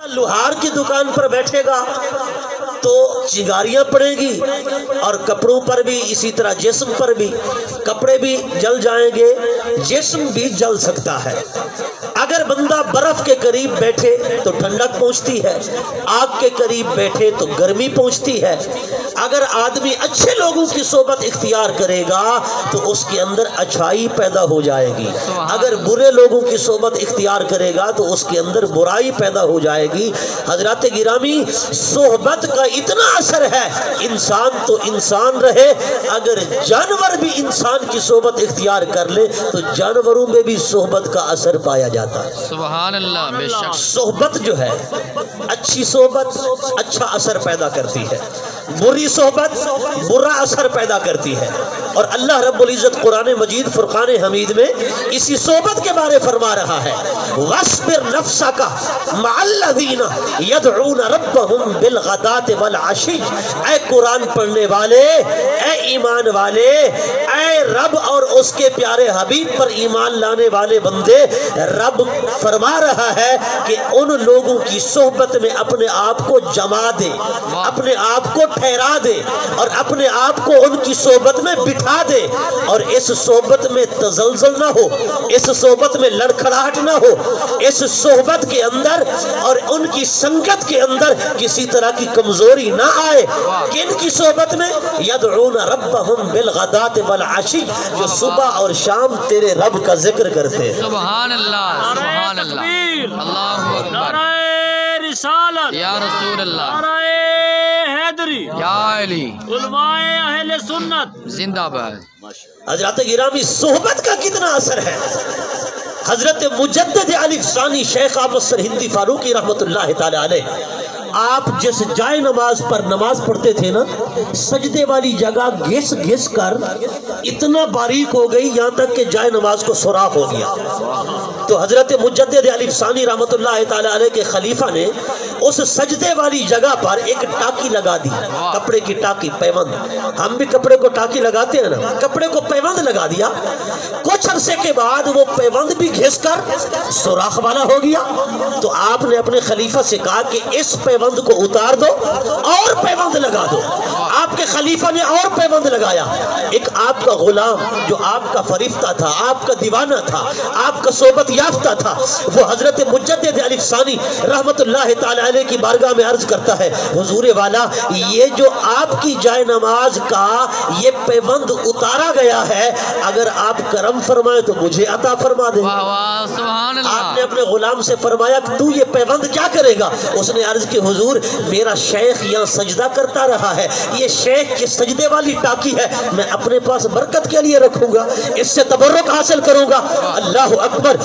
لوہار کی دکان پر بیٹھے گا تو چنگاریاں پڑیں گی، اور کپڑوں پر بھی اسی طرح، جسم پر بھی، کپڑے بھی جل جائیں گے، جسم بھی جل سکتا ہے۔ اگر بندہ برف کے قریب بیٹھے تو ٹھنڈک پہنچتی ہے، آگ کے قریب بیٹھے تو گرمی پہنچتی ہے۔ اگر آدمی اچھے لوگوں کی صحبت اختیار کرے گا تو اس کے اندر اچھائی پیدا ہو جائے گی، اگر برے لوگوں کی صحبت اختیار کرے گا تو اس کے اندر برائی پیدا ہو جائے گی۔ حضرات گرامی، صحبت کا اتنا اثر ہے، انسان تو انسان رہے، اگر جانور بھی انسان کی صحبت اختیار کر لے تو جانوروں میں بھی صحبت کا اثر پایا جاتا ہے۔ سبحان اللہ، بے شک صحبت جو ہے، اچھی صحبت اچھا اثر پیدا کرتی ہے، بری صحبت برا اثر پیدا کرتی ہے۔ اور اللہ رب العزت قرآن مجید فرقان حمید میں اسی صحبت کے بارے فرما رہا ہے، وَاصْبِرْ نَفْسَكَ مَعَ الَّذِينَ يَدْعُونَ رَبَّهُمْ بِالْغَدَاةِ وَالْعَشِيِّ۔ اے قرآن پڑھنے والے، اے ایمان والے، اے رب اور اس کے پیارے حبیب پر ایمان لانے والے بندے، رب فرما رہا ہے کہ ان لوگوں کی صحبت میں اپنے آپ کو جما دے، اپنے آپ کو ٹھہرا دے، اور اپنے آپ کو ان کی صحبت میں بٹھا دے، اور اس صحبت میں تزلزل نہ ہو، اس صحبت میں لڑکھڑاہٹ نہ ہو، اس صحبت کے اندر اور ان کی سنگت کے اندر کسی طرح کی کمزوری نہ آئے۔ کن کی صحبت میں؟ یدعون ربہم بالغداۃ والعشی، جو صبح اور شام تیرے رب کا ذکر کرتے ہیں۔ سبحان اللہ، سبحان اللہ، اللہ اکبر، نعرہ رسالت، یا رسول اللہ، نعرہ حیدری، یا علی، علماء اہل سنت زندہ باد۔ حضرات گرامی، صحبت کا کتنا اثر ہے۔ حضرت مجدد الف ثانی شیخ احمد سرہندی فاروقی رحمت اللہ تعالی علیہ، آپ جس جائے نماز پر نماز پڑھتے تھے نا، سجدے والی جگہ گھس گھس کر اتنا باریک ہو گئی یہاں تک کہ جائے نماز کو سوراخ ہو گیا۔ تو حضرت مجدد الف ثانی رحمت اللہ تعالی علیہ کے خلیفہ نے اس سجدے والی جگہ پر ایک ٹاکی لگا دی، کپڑے کی ٹاکی، پیوند۔ ہم بھی کپڑے کو ٹاکی لگاتے ہیں نا، کپڑے کو پیوند لگا دیا۔ کچھ عرصے کے بعد وہ پیوند بھی گھس کر سوراخ والا ہو گیا۔ تو آپ نے اپنے خلیفہ سے کہا کہ اس پیوند کو اتار دو اور پیوند لگا دو۔ آپ کے خلیفہ نے اور پیوند لگایا۔ ایک آپ کا غلام جو آپ کا فرشتہ تھا، آپ کا دیوانہ تھا، آپ کا صحبت یافتہ تھا، وہ حضرت مجدد الف ثانی رحمت اللہ تعالی علیہ کی بارگاہ میں عرض کرتا ہے، حضور والا، یہ جو آپ کی جائے نماز کا یہ پیوند اتارا گیا ہے، اگر آپ کرم فرمائے تو مجھے عطا فرما دیں۔ واہ واہ، سبحان اللہ۔ آپ نے اپنے غلام سے فرمایا کہ تو یہ پیوند کیا کرے گا؟ اس نے عرض کی، حضور میرا شیخ یہاں سجدہ کرتا رہا ہے، یہ شیخ کی سجدے والی ٹاکی ہے، میں اپنے پاس برکت کے لیے رکھوں گا، اس سے تبرک حاصل کروں گا۔ اللہ اکبر۔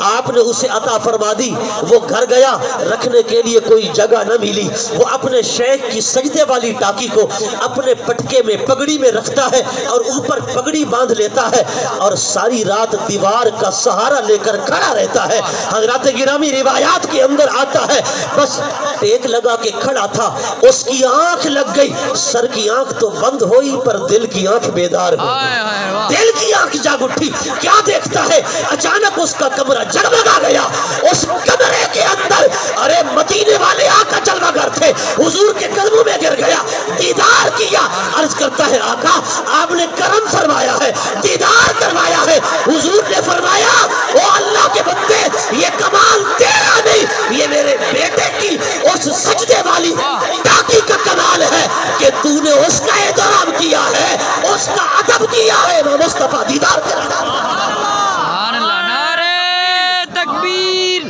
آپ نے اسے عطا فرما دی۔ وہ گھر گیا، رکھنے کے لیے کوئی جگہ نہ ملی، وہ اپنے شیخ کی سجدے والی ٹاکی کو اپنے پٹکے میں، پگڑی میں رکھتا ہے اور اوپر پگڑی باندھ لیتا ہے اور ساری رات دیوار کا سہارا لے کر کھڑا رہتا ہے۔ حضرات گرامی، روایات کے اندر آتا ہے بس ٹیک لگا کے کھڑا تھا، اس کی آنکھ لگ گئی، سر کی آنکھ تو بند ہوئی پر دل کی آنکھ بیدار ہو گئی۔ دل کی آنکھ جاگ اٹھی، کیا دیکھتا ہے؟ اچانک اس کا کمرہ جگمگا گیا۔ اس کمرے کے اندر، ارے مدینے والے آقا جلوہ گر تھے، حضور کے قدموں میں گر گیا، دیدار کیا، عرض کرتا ہے آقا آپ نے کرم فرمایا ہے، دیدار کروایا ہے۔ حضور نے فرمایا، او اللہ کے بندے، یہ کمال تیرا نہیں، یہ میرے بیٹے کی اس سجدے والی ٹاکی کا کمال ہے کہ تو نے اس کا احترام کیا ہے، اس کا ادب کیا ہے۔ مصطفیٰ دیدار کرتا ہے۔ سبحان اللہ، نعرہ تکبیر،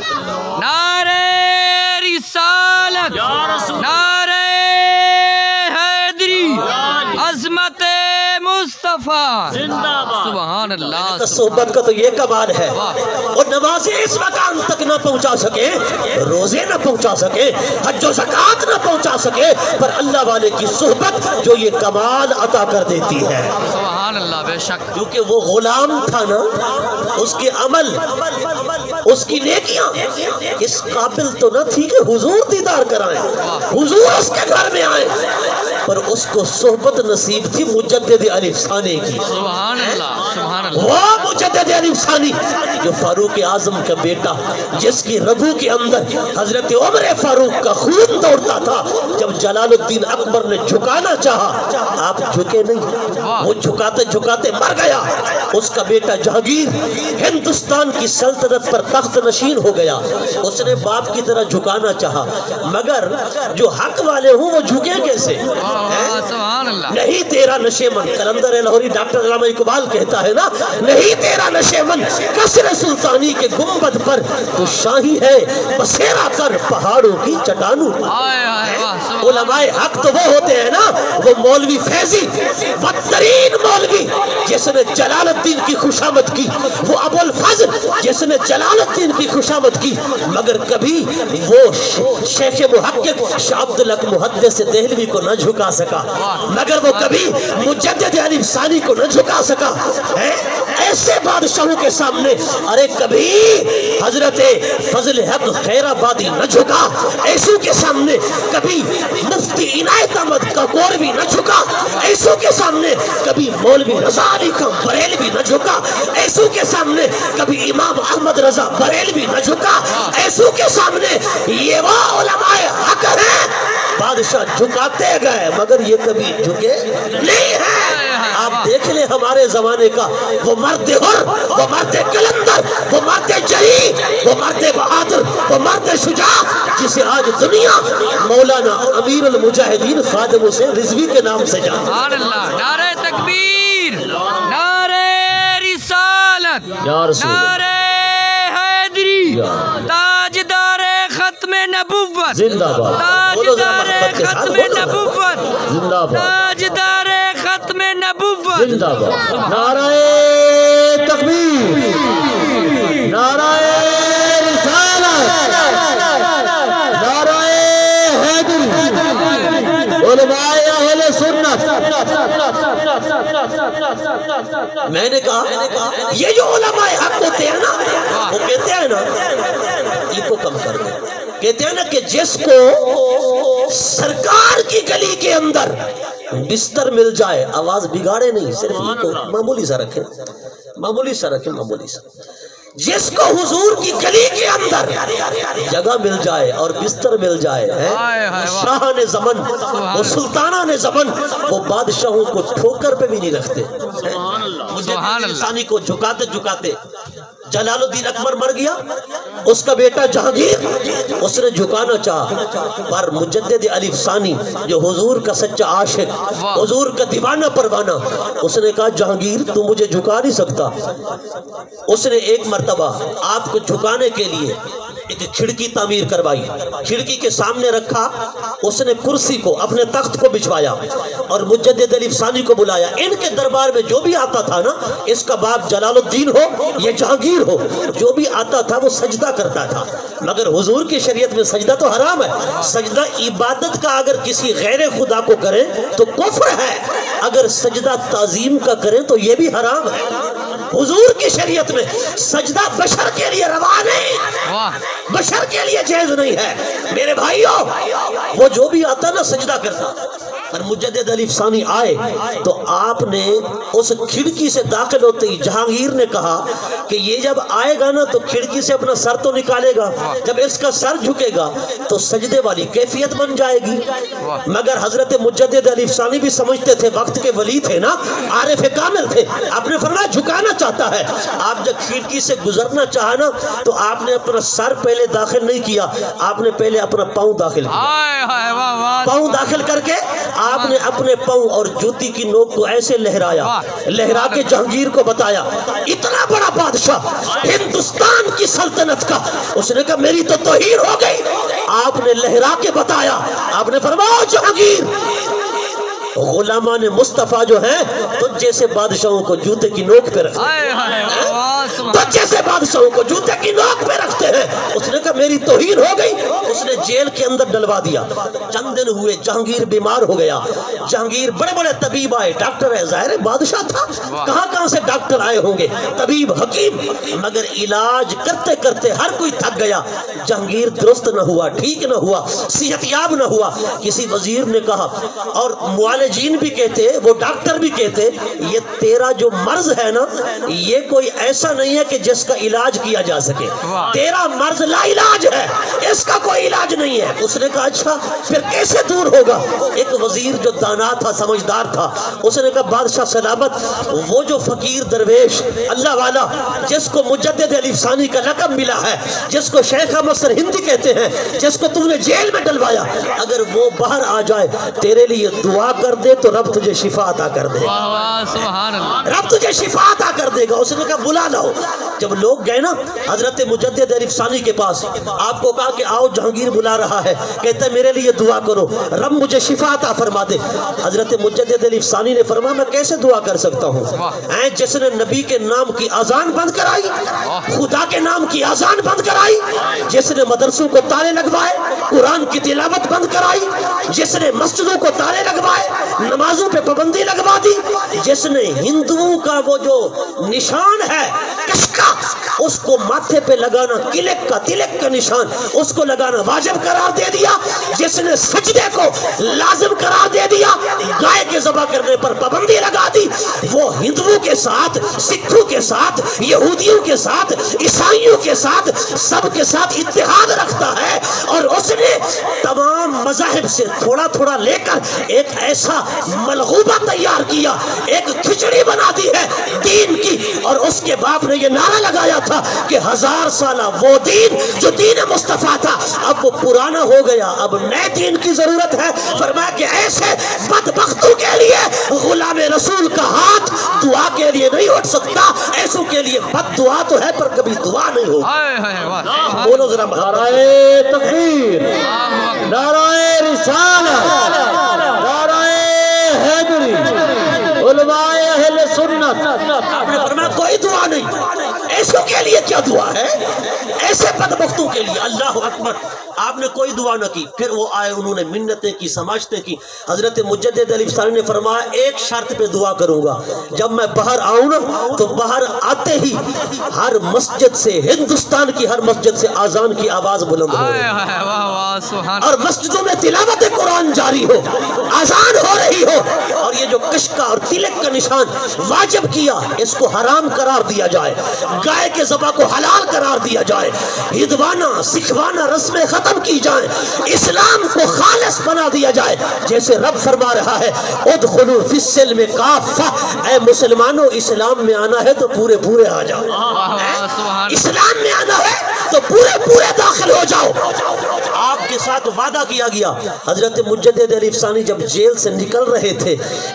نعرہ رسالت، نعرہ حیدری، عظمت مصطفیٰ، زندہ باد۔ سبحان اللہ۔ صحبت کا تو یہ کمال ہے۔ اور نمازیں اس مقام تک نہ پہنچا سکے، روزے نہ پہنچا سکے، حج و زکوٰۃ نہ پہنچا سکے، پر اللہ والے کی صحبت جو یہ کمال عطا کر دیتی ہے۔ سبحان اللہ، بے شک۔ کیونکہ وہ غلام تھا نا، اس کے عمل، اس کی نیکیاں اس قابل تو نہ تھی کہ حضور دیدار کرائیں، حضور اس کے گھر میں آئیں، پر اس کو صحبت نصیب تھی مجدد الف ثانی کی۔ سبحان اللہ، سبحان اللہ۔ وہ مجدد علی ثانی جو فاروق اعظم کا بیٹا، جس کی رگوں کے اندر حضرت عمر فاروق کا خون دوڑتا تھا، جب جلال الدین اکبر نے جھکانا چاہا آپ جھکے نہیں، وہ جھکاتے جھکاتے مر گیا۔ اس کا بیٹا جہانگیر ہندوستان کی سلطنت پر تخت نشین ہو گیا، اس نے باپ کی طرح جھکانا چاہا، مگر جو حق والے ہوں وہ جھکے کیسے؟ سبحان اللہ۔ نہیں تیرا نشے من، قلندر لاہوری ڈاکٹر علامہ اقبال کہتا ہے نا، نہیں تیرا نشے من قصر سلطانی کے گنبد پر، تو شاہی ہے بسیرا کر پہاڑوں کی چٹانوں پر۔ علماء حق تو وہ ہوتے ہیں نا، وہ مولوی فیضی بدترین مولوی جس نے جلال الدین کی خوشامد کی، وہ ابو الفضل جس نے جلال الدین کی خوشامد کی، مگر کبھی وہ شیخ محقق شاہ عبدالحق محدث دہلوی کو نہ جھکا سکا، مگر وہ کبھی مجدد علی ثانی کو نہ جھکا سکا۔ ایسے بادشاہوں کے سامنے ارے کبھی حضرت فضل حق خیر آبادی نہ جھکا، ایسوں کے سامنے کبھی مفتی عنایت احمد کاکوروی نہ جھکا، ایسوں کے سامنے کبھی مولوی رضا علی خان بریلوی نہ جھکا، ایسوں کے سامنے کبھی امام احمد رضا بریلوی نہ جھکا، ایسوں کے سامنے یہ وہ علماء حق ہیں، بادشاہ جھکاتے گئے مگر یہ کبھی جھکے نہیں ہیں۔ آپ دیکھ لیں ہمارے زمانے کا وہ مرد حر، وہ مرد قلندر، وہ مرد جری، وہ مرد بہادر، وہ مرد شجاع، جسے آج دنیا مولانا امیر المجاہدین خادم حسین رضوی کے نام سے جانتی ہے۔ سبحان اللہ۔ نعرہ تکبیر، نعرہ رسالت، نعرہ حیدری، تاجدار ختم نبوت، زندہ باد، تاجدار ختم نبوت، تاجدار ختم نبوت، زندہ باد۔ نعرہ تکبیر، نعرہ رسالت، نعرہ حیدری، علماء اہل سنت۔ میں نے کہا یہ جو علماء حق ہوتے ہیں نا، وہ کہتے ہیں نا، ایکو کم کر دیں، کہتے ہیں نا کہ جس کو سرکار کی گلی کے اندر بستر مل جائے، آواز بگاڑے نہیں، صرف ایکو معمولی سا رکھیں، معمولی سا رکھیں، معمولی سا، جس کو حضور کی گلی کے اندر جگہ مل جائے اور بستر مل جائے، شاہ نے زمن، وہ سلطانہ نے زمن، وہ بادشاہوں کو ٹھوکر پہ بھی نہیں رکھتے۔ مجدد علی ثانی کو جھکاتے جھکاتے جلال الدین اکبر مر گیا، اس کا بیٹا جہانگیر اس نے جھکانا چاہا، پر مجدد علی ثانی جو حضور کا سچا عاشق، حضور کا دیوانہ پروانہ، اس نے کہا جہانگیر تو مجھے جھکا نہیں سکتا۔ اس نے ایک مرتبہ آپ کو جھکانے کے لیے ایک کھڑکی تعمیر کروائی، کھڑکی کے سامنے رکھا، اس نے کرسی کو اپنے تخت کو بچھوایا اور مجدد علی ثانی کو بلایا۔ ان کے دربار میں جو بھی آتا تھا نا، اس کا باپ جلال الدین ہو یا جہانگیر ہو، جو بھی آتا تھا وہ سجدہ کرتا تھا، مگر حضور کی شریعت میں سجدہ تو حرام ہے۔ سجدہ عبادت کا اگر کسی غیر خدا کو کریں تو کفر ہے، اگر سجدہ تعظیم کا کریں تو یہ بھی حرام ہے۔ حضور کی شریعت میں سجدہ بشر کے لیے روا نہیں، بشر کے لیے جائز نہیں ہے۔ میرے بھائیوں، وہ جو بھی آتا نا سجدہ کرتا، اور مجدد علی ثانی آئے تو آپ نے اس کھڑکی سے داخل ہوتے ہی جہانگیر نے کہا کہ یہ جب آئے گا نا تو کھڑکی سے اپنا سر تو نکالے گا، جب اس کا سر جھکے گا تو سجدے والی کیفیت بن جائے گی۔ مگر حضرت مجدد علی ثانی بھی سمجھتے تھے، وقت کے ولی تھے نا، عارف کامل تھے، آپ نے فرمایا جھکانا چاہتا ہے۔ آپ جب کھڑکی سے گزرنا چاہا نا تو آپ نے اپنا سر پہلے داخل نہیں کیا، آپ نے پہلے اپنا پاؤں داخل کیا، پاؤں داخل کر کے آپ نے اپنے پاؤں اور جوتی کی نوک کو ایسے لہرایا، لہرا کے جہانگیر کو بتایا، اتنا بڑا بادشاہ ہندوستان کی سلطنت کا، اس نے کہا میری تو توہین ہو گئی۔ آپ نے لہرا کے بتایا، آپ نے فرمایا جہانگیر، غلامان مصطفیٰ جو ہیں تو جیسے بادشاہوں کو جوتے کی نوک پہ رکھتے ہیں، تو جیسے بادشاہوں کو جوتے کی نوک پہ رکھتے ہیں۔ اس نے کہا میری توہین ہو گئی، اس نے جیل کے اندر ڈلوا دیا۔ چند دن ہوئے، جہانگیر بیمار ہو گیا، جہانگیر بڑے بڑے طبیب آئے، ڈاکٹر ہے، ظاہر بادشاہ تھا، کہاں کہاں سے ڈاکٹر آئے ہوں گے، طبیب حکیم، مگر علاج کرتے کرتے ہر کوئی تھک گیا، جہانگیر درست نہ ہوا، ٹھیک نہ ہوا، صحت یاب نہ ہوا۔ کسی وزیر نے کہا اور معالج मुआलजीन भी कहते, वो डॉक्टर भी कहते, ये तेरा जो मर्ज है ना, ये कोई ऐसा नहीं है कि जिसका इलाज किया जा सके, तेरा मर्ज ला इलाज है, इसका कोई इलाज नहीं है। उसने कहा अच्छा फिर कैसे दूर होगा? एक वजीर जो दाना था, समझदार था, उसने कहा बादशाह सलामत, वो जो फकीर दरवेश अल्लाह वाला जिसको मुजद्दिद अलीफसानी का लक़ब मिला है, जिसको शेख अहमद सरहिंदी कहते हैं, जिसको तुमने जेल में डलवाया, अगर वो बाहर आ जाए तेरे लिए दुआ कर दे तो रब तुझे शिफा अता कर दे, रब तुझे शिफा अता कर देगा। उसने कहा बुला लाओ। जब लोग गए ना हजरत मुजद्दिद अलीफसानी के पास, आपको कहा कि आओ जहांगीर बुला रहा है, कहते मेरे लिए दुआ करो, रब मुझे शिफा अता फरमा दे। हजरत मुजद्दिद अलीफसानी ने फरमाया मैं कैसे दुआ कर सकता हूँ? जिसने नबी के नाम की अजान बंद कराई, खुदा के नाम की अजान बंद कराई, जिसने मदरसों को ताले लगवाए, कुरान की तिलावत बंद कराई, जिसने मस्जिदों को ताले लगवाए, नमाजों पे पाबंदी लगवा दी, जिसने हिंदुओं का वो जो निशान है कशका, उसको माथे पे लगाना, तिलक का निशान, उसको लगाना वाजिब करार दे दिया, जिसने सजदे को लाजिम करार दे दिया, गाय के ज़बह करने पर पाबंदी लगा दी, वो हिंदुओं के साथ, सिखों के साथ, यहूदियों के साथ, ईसाइयों के साथ, सबके साथ इत्तेहाद रखता है। और उसने तमाम मज़ाहिब से थोड़ा थोड़ा लेकर एक ऐसा मलगूबा तैयार किया, एक खिचड़ी बना दी है दीन की। और उसके बाप ने ये नारा लगाया था कि 1000 साल वो दीन जो दीन मुस्तफा था, अब वो पुराना हो गया, अब नए दीन की जरूरत है। फरमाया कि ऐसे बदबख्तों के लिए गुलाम रसूल का हाथ दुआ के लिए नहीं उठ सकता, ऐसों के लिए बद दुआ तो है पर कभी दुआ नहीं होगी। बोलो जरा नाराए तकबीर, नाराए रिसालत, नाराए हैदरी, उलमाए अहले सुन्नत। आपने फरमाया कोई दुआ नहीं, ऐसों के लिए क्या दुआ है, ऐसे बदबख्तों के लिए। अल्लाह अकबर। आपने कोई दुआ न की। फिर वो आए, उन्होंने मिन्नतें की, समाजतें की। हजरत मुजद्दिद अलीफसानी ने फरमाया एक शर्त पे दुआ करूंगा, जब मैं बाहर आऊं ना तो बाहर आते ही हर मस्जिद से, हिंदुस्तान की हर मस्जिद से आजान की आवाज बुलंद हो और मस्जिदों में तिलावत कुरान जारी हो, आजान हो रही हो, और ये जो कशका और तिलक का निशान वाजिब किया, इसको हराम करार दिया जाए, गाय के ज़बह को हलाल करार दिया जाए, हिदवाना सिखवाना रस्में खत्म की जाए, इस्लाम को खालिस बना दिया जाए। जैसे रब फरमा रहा है उदखुलू फिस्सिल्म काफ़ा, ऐ मुसलमानों इस्लाम में आना है तो पूरे पूरे आ जाओ, इस्लाम में आना है तो पूरे पूरे दाखिल हो जाओ। आपके साथ वादा किया गया। हजरत मुजद्दिद अलीफसानी जब जेल से निकल रहे थे,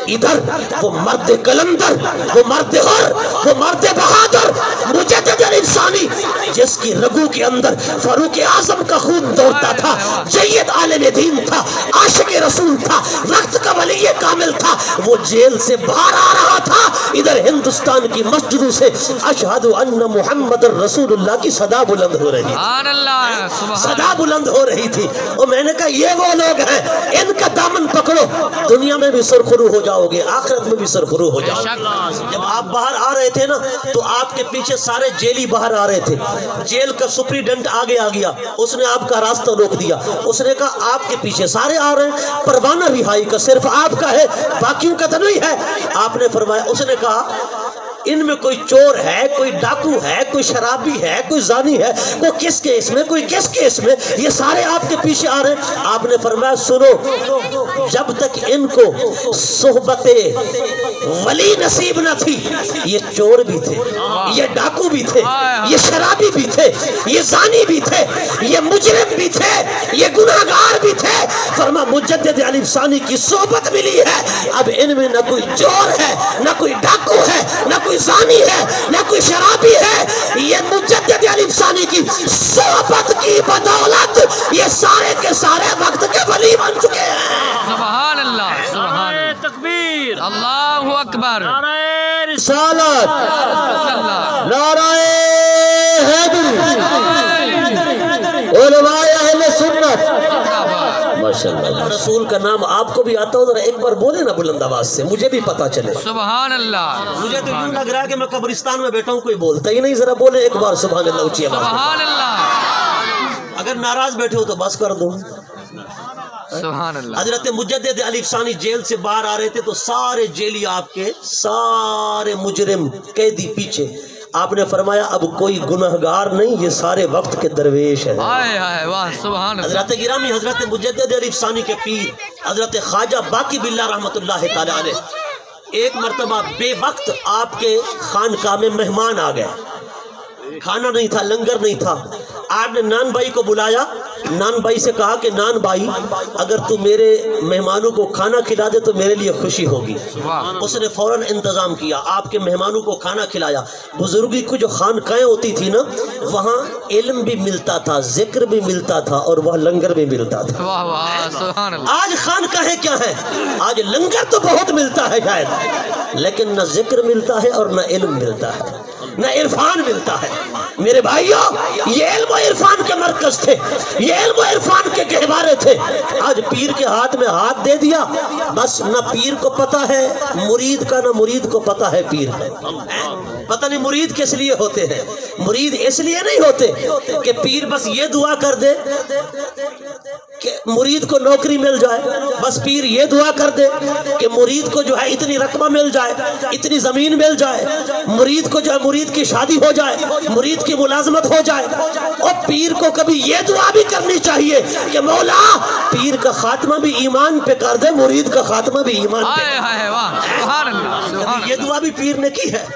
इधर वो मर्द कलंदर, वो मर्द हुर, वो मर्द बहादुर मुजद्दिद अलीफसानी, जिसकी रगों के अंदर फारूक आजम का खून दौड़ता था, जय्यद आलिम दीन था, आशिक रसूल था, वक्त का वली कामिल था, वो जेल से बाहर आ रहा था। इधर हिंदुस्तान की मस्जिदों से अशहदु अन्ना मुहम्मदुर रसूलुल्लाह की सदा बुलंद हो रही थी, सदा बुलंद हो रही थी। और मैंने कहा ये वो लोग हैं, इनका दामन पकड़ो, दुनिया में भी सरखुरू हो जाओगे, आखिरत में भी सरखुरू हो जाओगे। जब आप बाहर आ रहे थे ना तो आपके पीछे सारे जेली बाहर आ रहे थे, जेल का सुप्रीडेंट आगे आ गया, उसने आपका रास्ता रोक दिया, उसने कहा आपके पीछे सारे आ रहे हैं, परवाना रिहाई का सिर्फ आपका है, बाकियों का तो नहीं है। आपने फरमाया, उसने कहा इनमें कोई चोर है, कोई डाकू है, कोई शराबी है, कोई जानी है, कोई किस केस में, कोई किस केस में, ये सारे आपके पीछे आ रहे हैं। आपने फरमाया सुनो, जब तक इनको सोहबते वली नसीब न थी, ये चोर भी थे, ये डाकू भी थे, ये शराबी भी थे, ये जानी भी थे, ये मुजरिम भी थे, ये गुनाहगार भी थे। फरमा मुजद्दिद अलीफसानी की सोहबत मिली है, अब इनमें न कोई चोर है, न कोई डाकू है, न कोई जानी है, न कोई शराबी है। ये मुजद्दिद अलीफसानी की सोहबत की बदौलत ये सारे के सारे वक्त के वली बन चुके हैं। सुभान अल्लाह, सुभान नारे तकबीर, अल्लाहु अकबर, नारे रिसालत, नाराए हैदरी, उलमाए अहले सुन्नत। माशाअल्लाह। रसूल का नाम आपको भी आता हो, जरा एक बार बोले ना बुलंद आवाज से, मुझे भी पता चले। सुभान अल्लाह। मुझे तो यूं लग रहा है कि मैं कब्रिस्तान में बैठा हूँ, कोई बोलता ही नहीं। जरा बोले एक बार सुभान अल्लाह ऊंची आवाज में। सुभान अल्लाह। अगर नाराज बैठे हो तो बस कर दो। सुभान अल्लाह। हजरत मुजद्दिद अली सानी जेल से बाहर आ रहे थे तो सारे जेली आपके, सारे मुजरिम कैदी पीछे। आपने फरमाया अब कोई गुनहगार नहीं, ये सारे वक्त के दरवेश है। हाय हाय वाह सुभान अल्लाह। हजरत गिरामी हजरत मुजद्दिद अली सानी के पीर हजरत ख्वाजा बाकी बिल्ला रहमतुल्लाह ताला अलैह एक मर्तबा बेवक्त आपके खानकाह में मेहमान आ गए। खाना नहीं था, लंगर नहीं था। आपने नान भाई को बुलाया, नान भाई से कहा कि नान भाई अगर तू मेरे मेहमानों को खाना खिला दे तो मेरे लिए खुशी होगी। उसने फौरन इंतजाम किया, आपके मेहमानों को खाना खिलाया। बुजुर्गी को जो खानकाएं होती थी ना, वहाँ इल्म भी मिलता था, जिक्र भी मिलता था और वह लंगर भी मिलता था। वाह वाह सुभान अल्लाह। आज खानकाहें क्या है? आज लंगर तो बहुत मिलता है शायद, लेकिन न जिक्र मिलता है और न इल्म मिलता है, न इरफान मिलता है। मेरे भाइयों, ये इल्म और इरफान के मरकज थे, ये इल्म और इरफान के गहवारे थे। आज पीर के हाथ में हाथ दे दिया, बस न पीर को पता है मुरीद का, न मुरीद को पता है पीर का। पता नहीं मुरीद किस लिए होते हैं। मुरीद इसलिए नहीं होते कि पीर बस ये दुआ कर दे कि मुरीद को नौकरी मिल जाए, बस पीर ये दुआ कर दे कि मुरीद को जो है इतनी रकबा मिल जाए, इतनी जमीन मिल जाए, मुरीद को जो है मुरीद की शादी हो जाए, मुरीद की मुलाजमत हो जाए। और पीर को कभी ये दुआ भी करनी चाहिए कि मौला पीर का खात्मा भी ईमान पे कर दे, मुरीद का खात्मा भी ईमान पे। हाय हाय वाह सुभान अल्लाह सुभान ये दुआ भी पीर ने की है।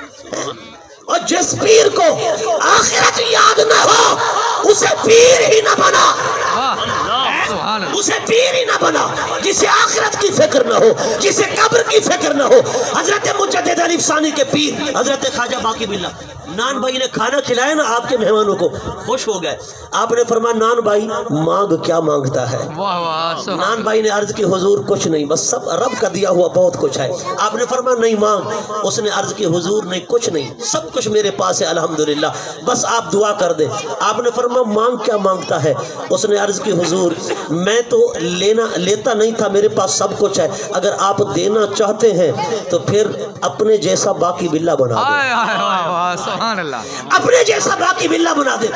और जिस पीर को आखिरत याद न हो उसे पीर ही न बना, वाह सुभान अल्लाह। उसे पीर ही न बना। जिसे आखिरत की फिक्र न हो, जिसे कब्र की फिक्र न हो। हजरत मुजद्दिद अली सानी के पीर हजरत ख्वाजा बाकी बिल्ला, नान भाई ने खाना खिलाया ना आपके मेहमानों को, खुश हो गए। आपने फरमाया नान भाई मांग क्या मांगता है? वाह वाह सुभान। नान भाई ने अर्ज की हुजूर कुछ नहीं, बस सब रब का दिया हुआ बहुत कुछ है। आपने फरमाया नहीं मांग। उसने अर्ज की हुजूर नहीं, कुछ नहीं, सब कुछ मेरे पास है अल्हम्दुलिल्लाह, बस आप दुआ कर दे। आपने फरमाया मांग क्या मांगता है? उसने अर्ज की हुजूर मैं तो लेता नहीं था, मेरे पास सब कुछ है, अगर आप देना चाहते हैं तो फिर अपने जैसा बाकी बिल्ला बना दे। हाय हाय वाह वाह सुभान अल्लाह। अपने जैसा बाकी बिल्ला बना दे।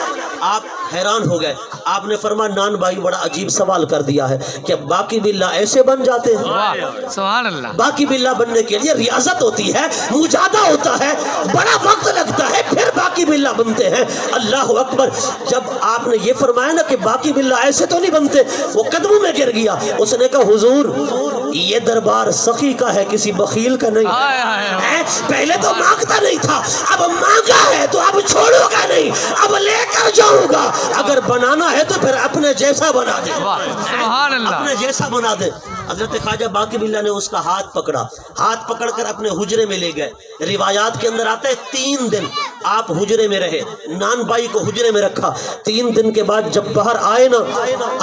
आप हैरान हो गए। आपने फरमाया नान भाई बड़ा अजीब सवाल कर दिया है कि बाकी बिल्ला ऐसे बन जाते हैं? वाह सुभान अल्लाह। बाकी बिल्ला बनने के लिए रियाजत होती है, मुजादा होता है, बड़ा वक्त लगता है, फिर बाकी बिल्ला बनते हैं। अल्लाह अकबर। जब आपने ये फरमाया ना कि बाकी बिल्ला ऐसे तो नहीं बनते, वो कदमों में गिर गया। उसने कहा हुजूर ये दरबार सखी का है, किसी बखील का नहीं। हाय हाय पहले तो मांगता नहीं था, अब मांगा है तो अब छोड़ूंगा नहीं, अब लेकर जाऊंगा। अगर बनाना है तो फिर अपने जैसा बना दे, वाह सुभान अल्लाह। अपने जैसा बना दे। हजरत ख्वाजा बाकी बिल्ला ने उसका हाथ पकड़ा, हाथ पकड़कर अपने हुजरे में ले गए। रिवायात के अंदर आता है 3 दिन आप हुजरे में रहे, नान भाई को हुजरे में रखा। 3 दिन के बाद जब बाहर आए ना,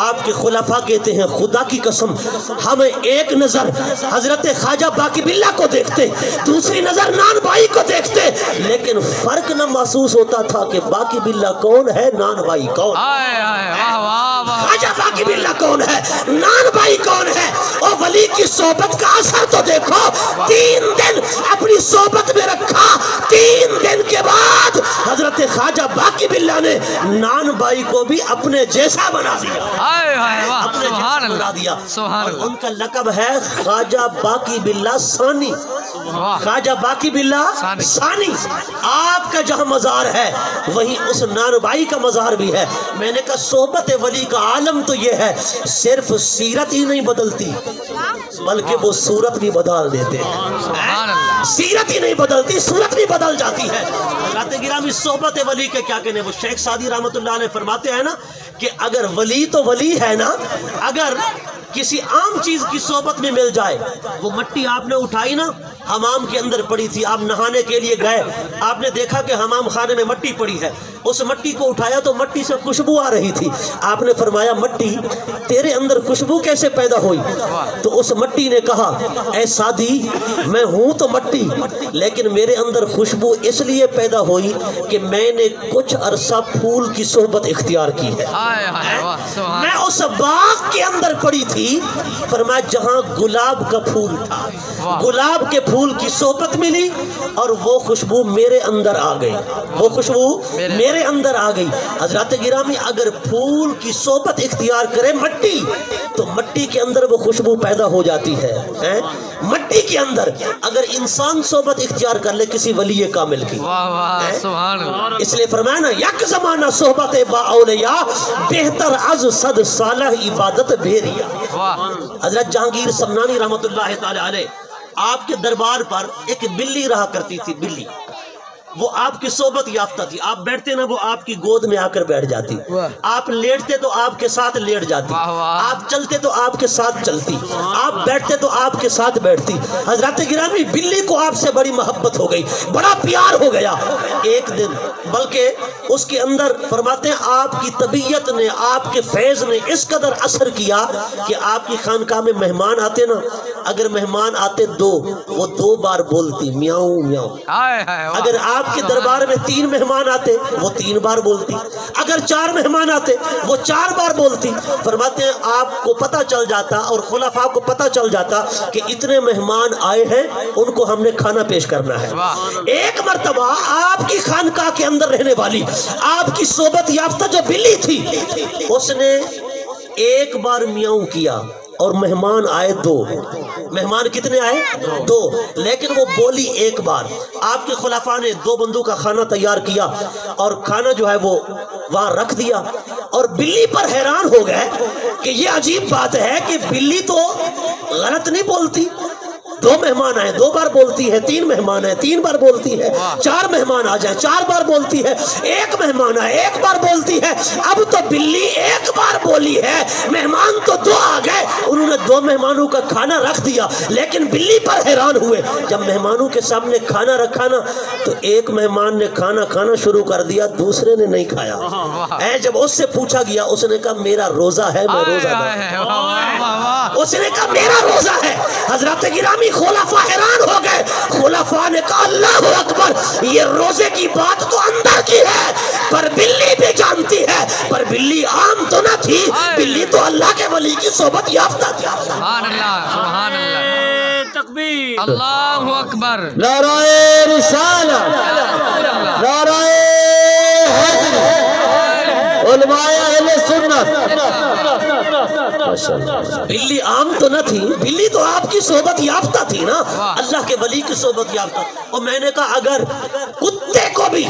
आपके खुलाफा कहते हैं खुदा की कसम हमें एक नजर हजरत ख्वाजा बाकी बिल्ला को देखते, दूसरी नजर नान भाई को देखते, लेकिन फर्क न महसूस होता था कि बाकी बिल्ला कौन है, नान भाई कौन। हाय हाय वाह वाह वाह। ख्वाजा बाकी बिल्ला कौन है, नान भाई कौन है। और वली की सोबत का असर तो देखो, 3 दिन अपनी सोबत में रखा, 3 दिन के बाद हजरत ख्वाजा बाकी बिल्ला ने नान भाई को भी अपने जैसा बना दिया। हाय हाय वाह अपने सुभान जैसा बना दिया। अल्लाह सुभान और अल्लाह। उनका लकब है ख्वाजा बाकी बिल्ला सानी। वाह ख्वाजा बाकी बिल्ला सानी। आपका जहाँ मजार है वहीं उस नान भाई का मजार भी है। मैंने कहा सोबत वली का आलम तो ये है, सिर्फ सीरत ही नहीं बदलती बल्कि वो सूरत भी बदल देते हैं। सुभान अल्लाह। सीरत ही नहीं बदलती, सूरत भी बदल जाती है। हज़रत गिरामी सोबत वली के क्या कहने, वो शेख सादी रहमतुल्लाह अलैह फरमाते हैं ना कि अगर वली तो वली है ना, अगर किसी आम चीज की सोबत में मिल जाए, वो मट्टी आपने उठाई ना, हमाम के अंदर पड़ी थी, आप नहाने के लिए गए, आपने देखा कि हमाम खाने में मट्टी पड़ी है, उस मट्टी को उठाया तो मट्टी से खुशबू आ रही थी। आपने फरमाया मट्टी तेरे अंदर खुशबू कैसे पैदा हुई? तो उस मट्टी ने कहा ऐ सादी मैं हूं तो मट्टी, लेकिन मेरे अंदर खुशबू इसलिए पैदा हुई कि मैंने कुछ अरसा फूल की सोहबत इख्तियार की है। हाय हाय वाह सुभान। मैं उस बाग के अंदर पड़ी थी, थी, फरमाया जहां गुलाब का फूल था, गुलाब के फूल की सोबत मिली और वो खुशबू मेरे अंदर आ गई, वो खुशबू मेरे अंदर आ गई। हजरत गिरामी, अगर फूल की सोबत इख्तियार करे मट्टी, तो मट्टी के अंदर वो खुशबू पैदा हो जाती है, हैं? मट्टी के अंदर अगर इंसान सोबत इख्तियार कर ले किसी वली कामिल की, इसलिए फरमाया ना, यक जमाना सोहबत बाऔलिया बेहतर अज सद सालह इबादत भेरिया। हजरत जहांगीर समनानी रहमतुल्लाह तआला अलैह, आपके दरबार पर एक बिल्ली रहा करती थी, बिल्ली, वो आपकी सोबत याफ्ता थी। आप बैठते ना, वो आपकी गोद में आकर बैठ जाती, आप लेटते तो आपके साथ लेट जाती, आप चलते तो आपके साथ चलती, आप बैठते तो आपके साथ बैठती। हजरत गिरामी, बिल्ली को आपसे बड़ी मोहब्बत हो गई, बड़ा प्यार हो गया। एक दिन बल्कि उसके अंदर फरमाते हैं आपकी तबीयत ने, आपके फैज ने इस कदर असर किया कि आपकी खानकाह में मेहमान आते ना, अगर मेहमान आते दो, वो 2 बार बोलती म्याऊं म्याऊं। अगर आपके दरबार में 3 मेहमान आते, वो 3 बार बोलती। अगर 4 मेहमान आते, वो 4 बार बोलती। फरमाते हैं आपको पता चल जाता और खुलाफा को पता चल जाता कि इतने मेहमान आए हैं, उनको हमने खाना पेश करना है। एक मर्तबा आपकी खानकाह के अंदर रहने वाली आपकी सोबत याफ्ता जो बिल्ली थी, उसने एक बार म्याऊं किया और मेहमान आए 2। मेहमान कितने आए? 2, लेकिन वो बोली एक बार। आपके खुलाफा ने 2 बंदों का खाना तैयार किया और खाना जो है वो वहां रख दिया, और बिल्ली पर हैरान हो गए कि ये अजीब बात है कि बिल्ली तो गलत नहीं बोलती, 2 मेहमान आए 2 बार बोलती है, 3 मेहमान आए 3 बार बोलती है, 4 मेहमान आ जाए 4 बार बोलती है, 1 मेहमान आए 1 बार बोलती है। अब तो बिल्ली 1 बार बोली है, मेहमान तो 2 आ गए, उन्होंने 2 मेहमानों का खाना रख दिया, लेकिन बिल्ली पर हैरान हुए। जब मेहमानों के सामने खाना रखा ना, तो एक मेहमान ने खाना खाना शुरू कर दिया, दूसरे ने नहीं खाया। जब उससे पूछा गया, उसने कहा मेरा रोजा है, मैं रोजादार। उसने कहा मेरा रोजा है। हजरत गिरामी खुलाफा हैरान हो गए। खुलाफा ने कहा अल्लाह अकबर, ये रोजे की बात तो अंदर की है, पर बिल्ली भी जानती है। पर बिल्ली आम तो ना थी, बिल्ली तो अल्लाह के वली की सोबत याफ्ता थी। सुभान अल्लाह, सुभान अल्लाह, तकबीर, अल्लाहु अकबर, नाराए रिसालत, नाराए हैदर, उलमाए अहले सुन्नत। बिल्ली आम तो न थी, बिल्ली तो आपकी सोबत याफ्ता थी ना, अल्लाह के वली की सोबत याफ्ता। और मैंने कहा अगर कुत्ते को भी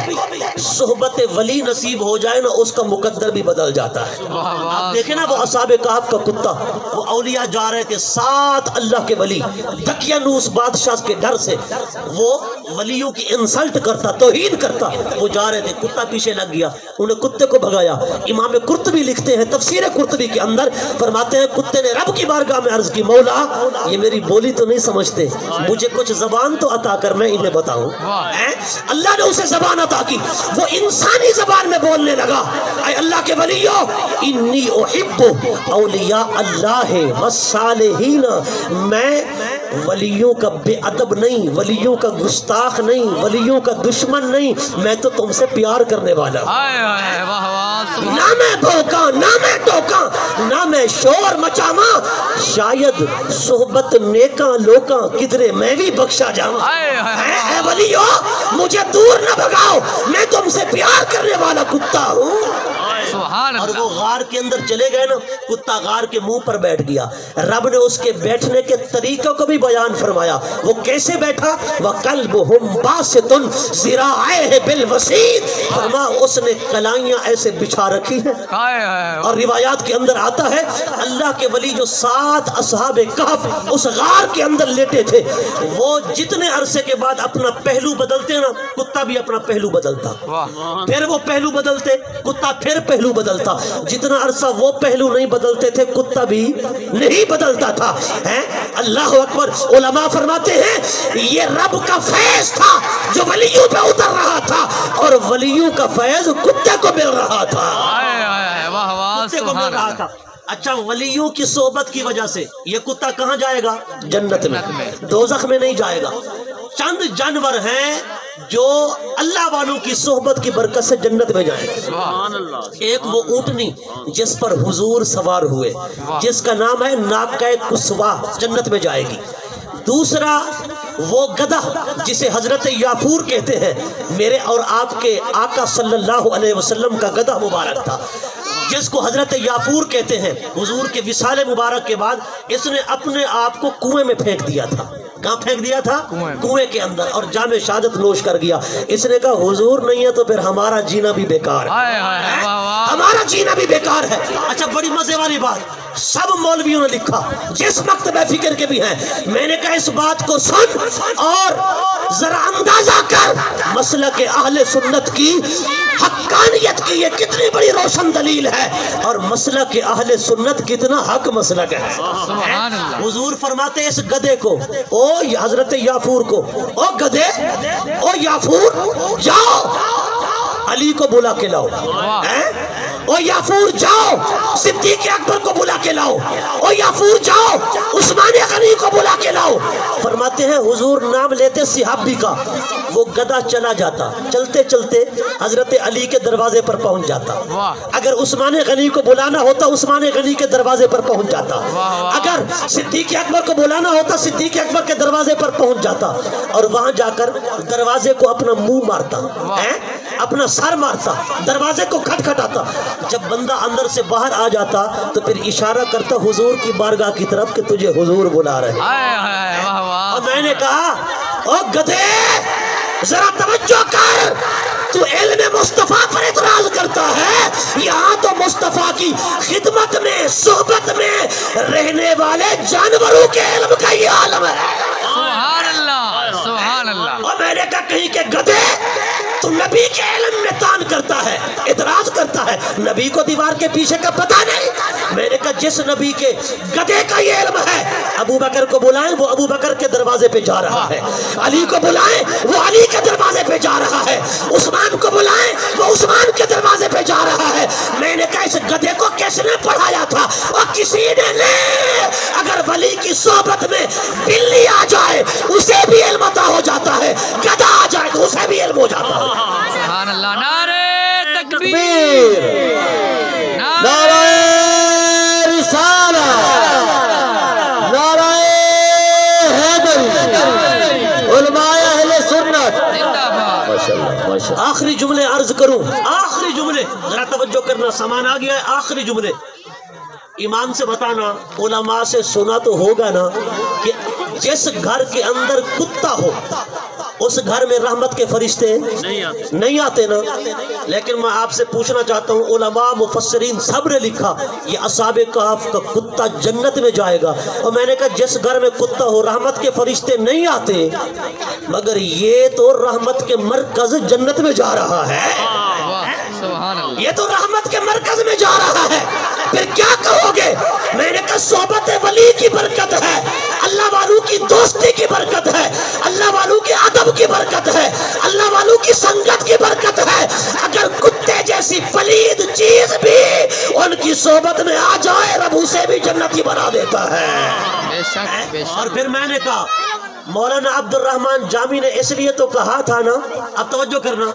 सोबत वली नसीब हो जाए ना, उसका मुकद्दर भी बदल जाता है। आप देखें ना, वो असहाबे कहफ का कुत्ता, वो औलिया जा रहे थे 7 अल्लाह के वली, दकियानूस बादशाह के डर से वो वलियों की इंसल्ट करता, तौहीन करता, वो जा रहे थे, कुत्ता पीछे लग गया, उन्हें कुत्ते को भगाया। इमाम कुर्तबी लिखते हैं तफसीर कुर्तबी के अंदर, फरमाते हैं कुत्ते ने रब की बारगाह में अर्ज की, मौला ये मेरी बोली तो नहीं समझते, मुझे कुछ जबान तो अता कर, मैं इन्हें बताऊं। अल्लाह ने उसे जबान अता की, वो इंसानी जबान में बोलने लगा, ऐ अल्लाह के वलियो, इन्नी उहिब्बु औलिया अल्लाह वस्सालिहीन, मैं वलियों का बेअदब नहीं, वलियों का गुस्ताख नहीं, वलियों का दुश्मन नहीं, मैं तो तुमसे प्यार करने वाला। ना मैं भौंका, ना मैं टोका, ना मैं शोर मचावा, शायद सोहबत नेका लोका किधरे मैं भी बख्शा जावा। ऐ वलियो, मुझे दूर न भगाओ, मैं तुमसे प्यार करने वाला कुत्ता हूँ। और वो गार के अंदर चले गए ना, कुत्ता गार के मुंह पर बैठ गया। रब ने उसके बैठने के तरीकों को भी बयान फरमाया, वो कैसे बैठा। वह कल्बुहुम बासितुन ज़िराअैहि बिलवसीद, फरमा उसने कलाइयां ऐसे बिछा रखी हैं। और रिवायात के अंदर आता है अल्लाह के वली जो 7 असहाबे कहफ उस गार के अंदर लेटे थे, वो जितने अरसे के बाद अपना पहलू बदलते ना, कुत्ता भी अपना पहलू बदलता, फिर वो पहलू बदलते, कुत्ता फिर पहलू बदलता। जितना अरसा वो पहलू नहीं बदलते थे, कुत्ता भी नहीं बदलता था। हैं? अल्लाह अकबर। उलमा फरमाते हैं ये रब का फैज था जो वलियों पे उतर रहा था, और वलियों का फैज कुत्ते को मिल रहा था, कुत्ते को मिल रहा था। अच्छा, वलियों की सोबत की वजह से ये कुत्ता कहाँ जाएगा? जन्नत में, दोज़ख में नहीं जाएगा। चंद जानवर हैं जो अल्लाह वालों की सोहबत की बरकत से जन्नत में जाएंगे। सुभान अल्लाह। एक वो ऊँटनी जिस पर हुजूर सवार हुए, जिसका नाम है नाक़े कुस्वा, जन्नत में जाएगी। दूसरा वो गधा जिसे हजरत याफूर कहते हैं, मेरे और आपके आका सल्लल्लाहु अलैहि वसल्लम का गधा मुबारक था, जिसको हजरत याफूर कहते हैं। हुजूर के विसाले मुबारक के बाद इसने अपने आप को कुएं में फेंक दिया था। कहाँ फेंक दिया था? कुएं के अंदर, और जामे शहादत नोश कर गया। इसने कहा हुजूर नहीं है तो फिर हमारा जीना भी बेकार है, हमारा जीना भी बेकार है। अच्छा, बड़ी मजे वाली बात, सब मौलवियों ने लिखा, जिस मकतब फिक्र के भी हैं। मैंने कहा इस बात को सुन और जरा अंदाजा कर मसलक अहले सुन्नत की हक्कानियत की ये कितनी बड़ी रोशन दलील है, और मसलक अहले सुन्नत कितना हक मसलक है। हुजूर फरमाते इस गधे को, ओ हजरत याफूर को, ओ गधे, ओ याफूर जाओ अली को बुला के लाओ। ओ याफूर जाओ सिद्दीक़ अकबर को बुला के लाओ। ओ याफूर जाओ उस्मान गनी को बुला के लाओ। फरमाते हैं हुजूर नाम लेते सिहाबी का, वो गधा चला जाता, चलते चलते हजरत अली के दरवाजे पर पहुंच जाता। अगर उस्मान गनी को बुलाना होता उस्मान गनी के दरवाजे पर पहुंच जाता। अगर सिद्दीक़ अकबर को बुलाना होता सिद्दीक़ अकबर के दरवाजे पर पहुंच जाता, और वहां जाकर दरवाजे को अपना मुंह मारता, अपना सर मारता, दरवाजे को खटखटाता। जब बंदा अंदर से बाहर आ जाता तो फिर इशारा करता हुजूर की बारगाह की तरफ कि तुझे हुजूर बुला रहे हैं। और मैंने कहा ओ गधे जरा तवज्जो कर, तू इल्म मुस्तफा पर इतराज करता है, यहाँ तो मुस्तफा की खिदमत में सोहबत में रहने वाले जानवरों के इल्म का ये आलम है। सुभान अल्लाह, सुभान अल्लाह। और मैंने कहा कहीं के गधे, तू नबी के इल्म में तान करता है, इतराज करता है, नबी को दीवार के पीछे का पता नहीं। मैंने कहा जिस नबी के गधे का ये इल्म है, अबू बकर को बुलाएं वो अबू बकर के दरवाजे पे जा रहा है, अली को बुलाएं वो अली के दरवाजे पे जा रहा है, उस्मान को बुलाएं वो उस्मान के दरवाजे पे जा रहा है। मैंने कहा इस गधे को किसने पढ़ाया था? और किसी ने नहीं। अगर वली की सोहबत में बिल्ली आ जाए उसे भी इल्म अता हो जाता है, गधा आ जाए तो उसे भी इल्म हो जाता है। सुभान अल्लाह। नारे तकबीर, नारे रिसाला, नारे हैदरी, उलमाए अहले सुन्नत जिंदाबाद। माशाअल्लाह, माशाअल्लाह। आखिरी जुमले अर्ज करूं, आखिरी जुमले जरा तवज्जो करना, सामान आ गया है। आखिरी जुमले ईमान से बताना, उलमा से सुना तो होगा ना कि जिस घर के अंदर कुत्ता हो उस घर में रहमत के फरिश्ते नहीं आते ना। लेकिन मैं आपसे पूछना चाहता हूँ, उलमा मुफस्सिरीन सब ने लिखा ये असहाबे कहफ का कुत्ता जन्नत में जाएगा। और मैंने कहा जिस घर में कुत्ता हो रहमत के फरिश्ते नहीं आते, मगर ये तो रहमत के मरकज जन्नत में जा रहा है, ये तो रहमत के मरकज में जा रहा है। फिर क्या कहोगे? मैंने कहा सोहबत वली की बरकत है, अल्लाह वालों की दोस्ती की बरकत है, अल्लाह वालों के अदब की बरकत है, अल्लाह वालों की संगत की बरकत है। अगर कुत्ते जैसी पलीद चीज भी उनकी सोहबत में आ जाए, रब उसे भी जन्नती बना देता है। बेशक, बेशक। और फिर मैंने कहा मौलाना अब्दुल रहमान जामी ने इसलिए तो कहा था ना, अब तवज्जो करना,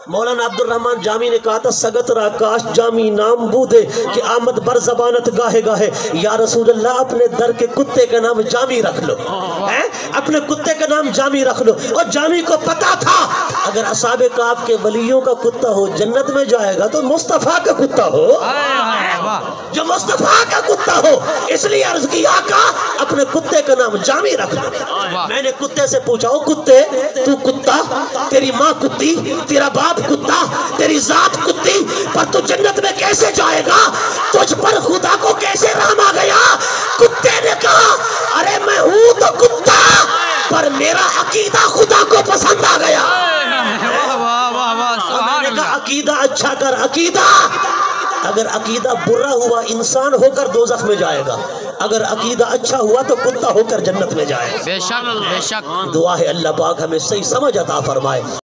मौलाना अब्दुल रहमान जामी ने कहा था सगत राकाश जामी नाम बूदे कि आमद बर जबानत गाहे गाहे, या रसूल अल्लाह अपने दर के कुत्ते का नाम जामी रख लो, हैं? अपने कुत्ते का नाम जामी रख लो। और जामी को पता था अगर असहाबे कहफ के वलियों का कुत्ता हो जन्नत में जाएगा तो मुस्तफा का कुत्ता हो, जो मुस्तफा का कुत्ता हो। इसलिए अर्ज किया आका अपने कुत्ते का नाम जामी रख लो। मैंने कुत्ते से पूछा, ओ कुत्ते तू कुत्ता, तेरी माँ कुत्ती, तेरा बाप कुत्ता, तेरी जात कुत्ती, पर तू जन्नत में कैसे जाएगा? तुझ पर खुदा को कैसे रहम आ गया? कुत्ते ने कहा अरे मैं हूं तो कुत्ता, पर मेरा अकीदा खुदा को पसंद आ गया। मैंने कहा अकीदा अच्छा कर, अकीदा अगर अकीदा बुरा हुआ इंसान होकर दोज़ख में जाएगा, अगर अकीदा अच्छा हुआ तो कुत्ता होकर जन्नत में जाएगा। बेशक, बेशक। दुआ है अल्लाह पाक हमें सही समझ अता फरमाए।